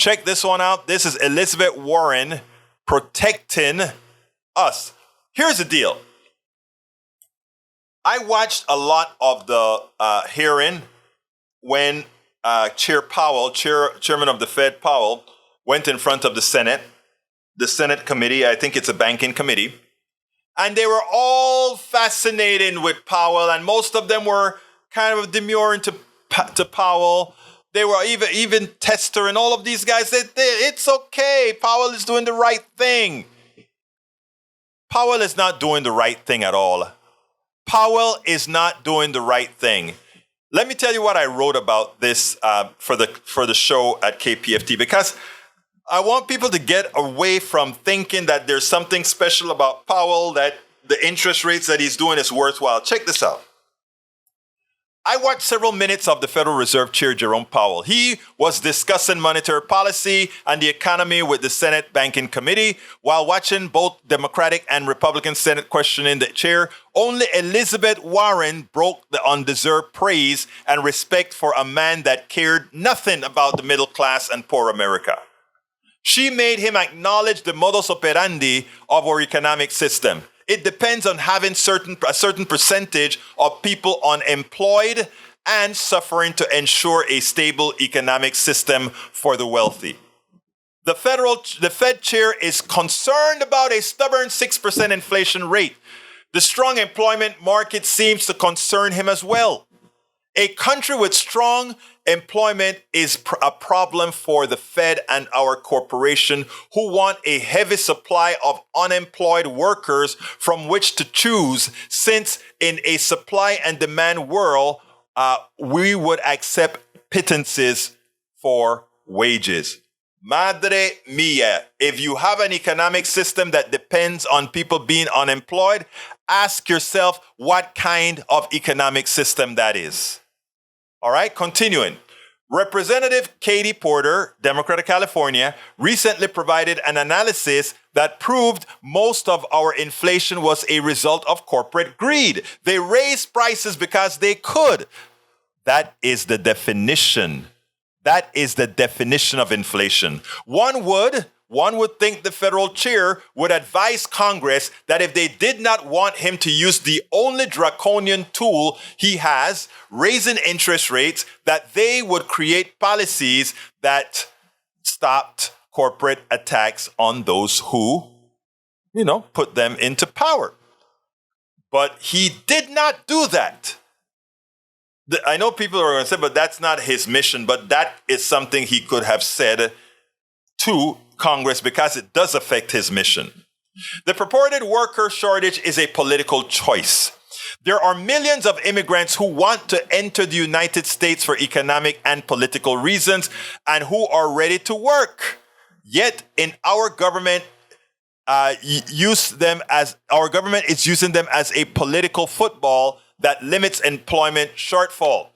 Check this one out. This is ElizabethWarren protecting us. Here's the deal. I watched a lot of the hearing when Chair Powell, Chairman of the Fed Powell, went in front of the Senate committee. I think it's a banking committee. And they were all fascinated with Powell, and most of them were kind of demurring to Powell. They were even Tester and all of these guys said, it's okay. Powell is doing the right thing. Powell is not doing the right thing at all. Powell is not doing the right thing. Let me tell you what I wrote about this for the show at KPFT, because I want people to get away from thinking that there's something special about Powell, that the interest rates that he's doing is worthwhile. Check this out. I watched several minutes of the Federal Reserve Chair Jerome Powell. He was discussing monetary policy and the economy with the Senate Banking Committee. While watching both Democratic and Republican Senate questioning the chair, only ElizabethWarren broke the undeserved praise and respect for a man that cared nothing about the middle class and poor America. She made him acknowledge the modus operandi of our economic system. It depends on having a certain percentage of people unemployed and suffering to ensure a stable economic system for the wealthy. The Fed chair is concerned about a stubborn 6% inflation rate. The strong employment market seems to concern him as well. A country with strong employment is a problem for the Fed and our corporation, who want a heavy supply of unemployed workers from which to choose, since in a supply and demand world, we would accept pittances for wages. Madre mia, if you have an economic system that depends on people being unemployed, ask yourself what kind of economic system that is. All right, continuing. Representative Katie Porter, Democrat of California, recently provided an analysis that proved most of our inflation was a result of corporate greed. They raised prices because they could. That is the definition. That is the definition of inflation. One would think the federal chair would advise Congress that if they did not want him to use the only draconian tool he has, raising interest rates, that they would create policies that stopped corporate attacks on those who, put them into power. But he did not do that. I know people are going to say, but that's not his mission, but that is something he could have said to Congress, because it does affect his mission. The purported worker shortage is a political choice. There are millions of immigrants who want to enter the United States for economic and political reasons and who are ready to work. Yet in our government, is using them as a political football that limits employment shortfall.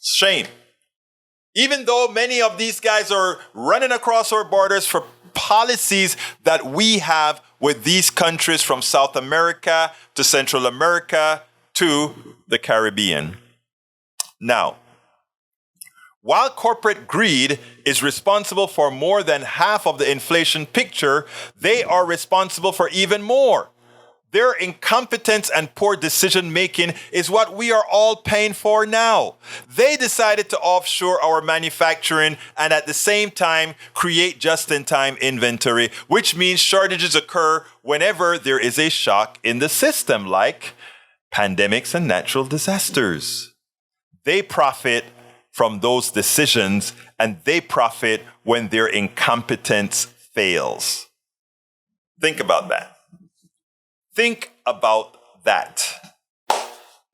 Shame. Even though many of these guys are running across our borders for policies that we have with these countries from South America to Central America to the Caribbean. Now, while corporate greed is responsible for more than half of the inflation picture, they are responsible for even more. Their incompetence and poor decision-making is what we are all paying for now. They decided to offshore our manufacturing and at the same time create just-in-time inventory, which means shortages occur whenever there is a shock in the system, like pandemics and natural disasters. They profit from those decisions, and they profit when their incompetence fails. Think about that. Think about that.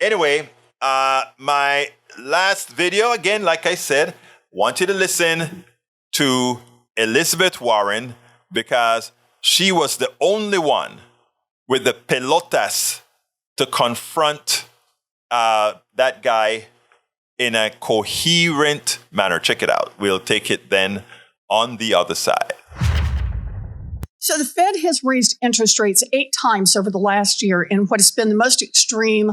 Anyway, my last video, again, like I said, want you to listen to ElizabethWarren, because she was the only one with the pelotas to confront that guy in a coherent manner. Check it out. We'll take it then on the other side. So the Fed has raised interest rates 8 times over the last year in what has been the most extreme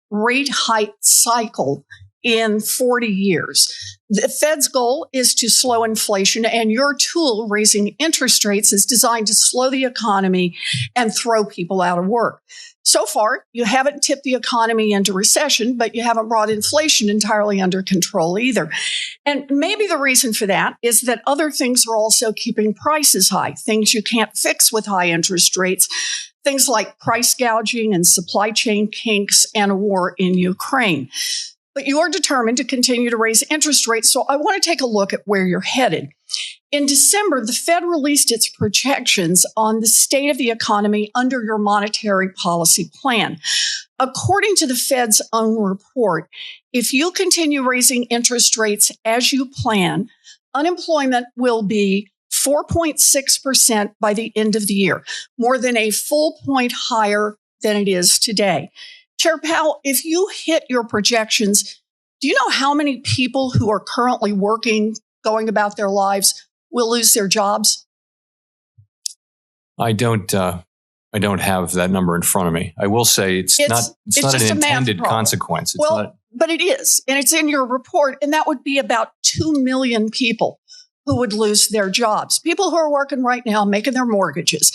rate hike cycle in 40 years. The Fed's goal is to slow inflation, and your tool, raising interest rates, is designed to slow the economy and throw people out of work. So far, you haven't tipped the economy into recession, but you haven't brought inflation entirely under control either. And maybe the reason for that is that other things are also keeping prices high, things you can't fix with high interest rates, things like price gouging and supply chain kinks and a war in Ukraine. But you are determined to continue to raise interest rates, so I want to take a look at where you're headed. In December, the Fed released its projections on the state of the economy under your monetary policy plan. According to the Fed's own report, if you continue raising interest rates as you plan, unemployment will be 4.6% by the end of the year, more than a full point higher than it is today. Chair Powell, if you hit your projections, do you know how many people who are currently working, going about their lives, will lose their jobs? I don't have that number in front of me. I will say it's not an intended consequence. But it is, and it's in your report, and that would be about 2 million people who would lose their jobs, people who are working right now, making their mortgages.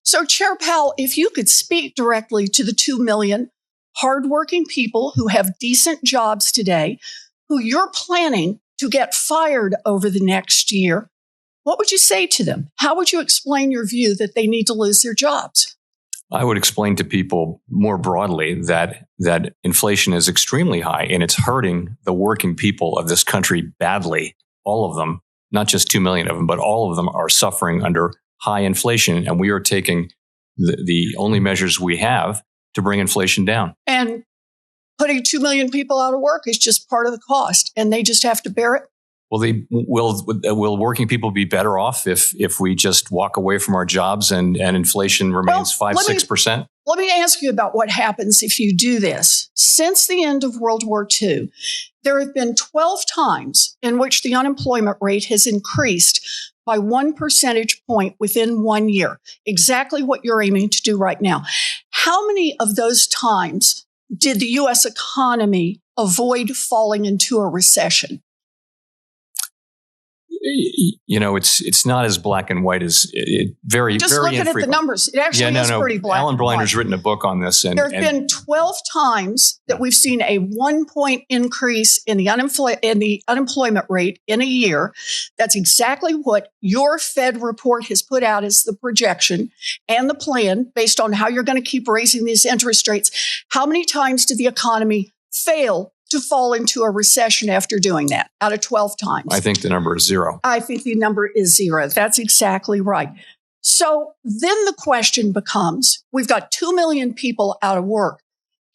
So, Chair Powell, if you could speak directly to the 2 million hardworking people who have decent jobs today, who you're planning to get fired over the next year, what would you say to them? How would you explain your view that they need to lose their jobs? I would explain to people more broadly that inflation is extremely high and it's hurting the working people of this country badly. All of them, not just 2 million of them, but all of them are suffering under high inflation. And we are taking the only measures we have to bring inflation down. And putting 2 million people out of work is just part of the cost, and they just have to bear it. Well, will working people be better off if we just walk away from our jobs and inflation remains 5-6%? Let me ask you about what happens if you do this. Since the end of World War II, there have been 12 times in which the unemployment rate has increased by 1 percentage point within 1 year, exactly what you're aiming to do right now. How many of those times did the U.S. economy avoid falling into a recession? You know, it's not as black and white as very, just very looking infrequent. At the numbers, it actually is pretty black. Alan Blinder's written a book on this, and there have been 12 times that we've seen a 1 point increase in the unemployment rate in a year. That's exactly what your Fed report has put out as the projection and the plan based on how you're going to keep raising these interest rates. How many times did the economy fail to fall into a recession after doing that? Out of 12 times. I think the number is 0. I think the number is 0. That's exactly right. So then the question becomes, we've got 2 million people out of work.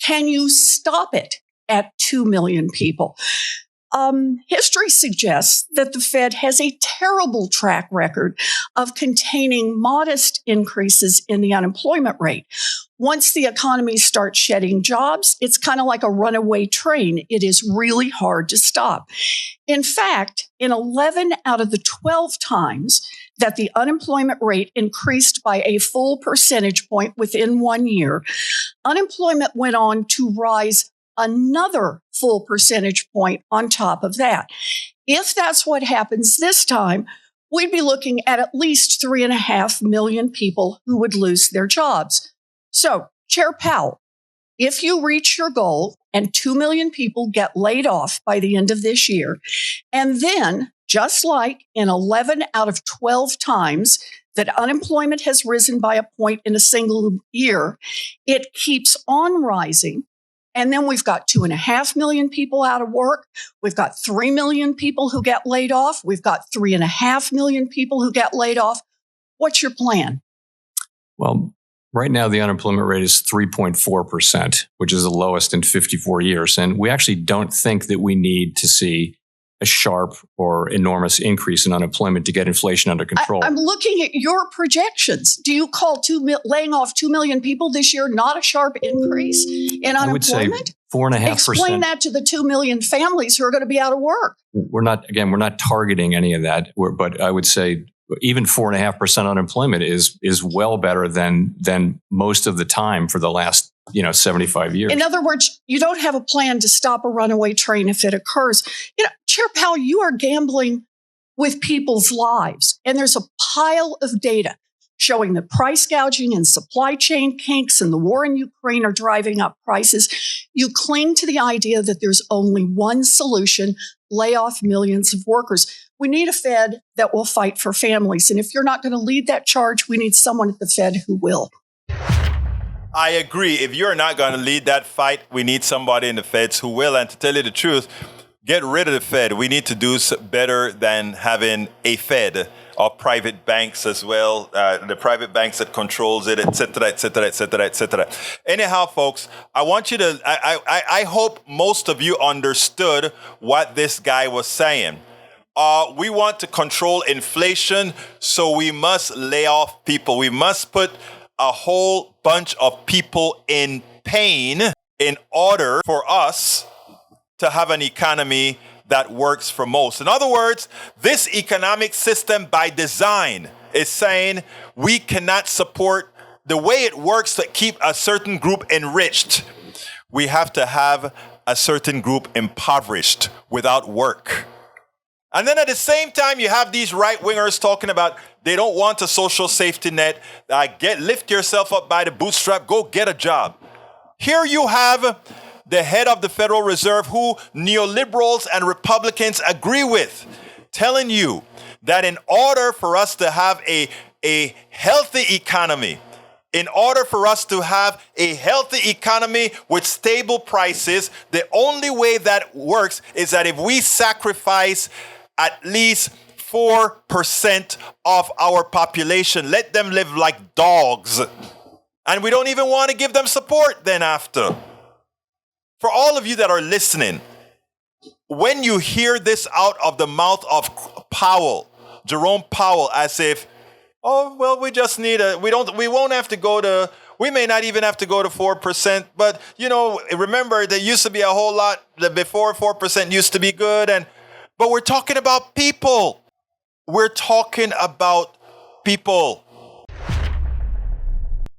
Can you stop it at 2 million people? History suggests that the Fed has a terrible track record of containing modest increases in the unemployment rate. Once the economy starts shedding jobs, it's kind of like a runaway train. It is really hard to stop. In fact, in 11 out of the 12 times that the unemployment rate increased by a full percentage point within 1 year, unemployment went on to rise another full percentage point on top of that. If that's what happens this time, we'd be looking at least 3.5 million people who would lose their jobs. So, Chair Powell, if you reach your goal and 2 million people get laid off by the end of this year, and then, just like in 11 out of 12 times that unemployment has risen by a point in a single year, it keeps on rising. And then we've got 2.5 million people out of work. We've got 3 million people who get laid off. We've got 3.5 million people who get laid off. What's your plan? Well, right now the unemployment rate is 3.4%, which is the lowest in 54 years. And we actually don't think that we need to see a sharp or enormous increase in unemployment to get inflation under control. I'm looking at your projections. Do you call laying off 2 million people this year not a sharp increase in unemployment? I would say 4.5%. Explain that to the 2 million families who are going to be out of work. We're not targeting any of that. But I would say even 4.5% unemployment is well better than most of the time for the last 75 years. In other words, you don't have a plan to stop a runaway train if it occurs. Chair Powell, you are gambling with people's lives. And there's a pile of data showing that price gouging and supply chain kinks and the war in Ukraine are driving up prices. You cling to the idea that there's only one solution: lay off millions of workers. We need a Fed that will fight for families. And if you're not going to lead that charge, we need someone at the Fed who will. I agree. If you're not going to lead that fight, we need somebody in the Feds who will. And to tell you the truth, get rid of the Fed. We need to do better than having a Fed or private banks as well, the private banks that controls it, et cetera, et cetera, et cetera, et cetera. Anyhow, folks, I want you to, I hope most of you understood what this guy was saying. We want to control inflation, so we must lay off people. We must put a whole bunch of people in pain in order for us to have an economy that works for most. In other words, this economic system by design is saying we cannot support the way it works to keep a certain group enriched. We have to have a certain group impoverished without work. And then at the same time, you have these right-wingers talking about they don't want a social safety net. Lift yourself up by the bootstrap, go get a job. Here you have the head of the Federal Reserve, who neoliberals and Republicans agree with, telling you that in order for us to have a healthy economy, in order for us to have a healthy economy with stable prices, the only way that works is that if we sacrifice at least 4% of our population, let them live like dogs. And we don't even want to give them support then after. For all of you that are listening, when you hear this out of the mouth of Powell, Jerome Powell, as if, oh, well, we just need we won't have to go to, we may not even have to go to 4%, but, remember, there used to be a whole lot, before 4% used to be good, but we're talking about people. We're talking about people.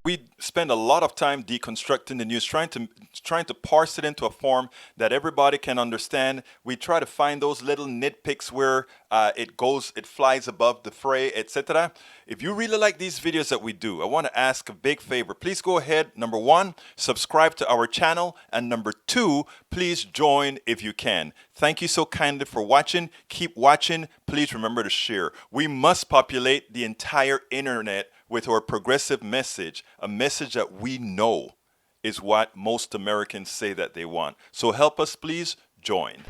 We spend a lot of time deconstructing the news, trying to parse it into a form that everybody can understand. We try to find those little nitpicks where it flies above the fray, etc. If you really like these videos that we do, I want to ask a big favor. Please go ahead. Number 1, subscribe to our channel. And number 2, please join if you can. Thank you so kindly for watching. Keep watching. Please remember to share. We must populate the entire internet with our progressive message, a message that we know is what most Americans say that they want. So help us, please join.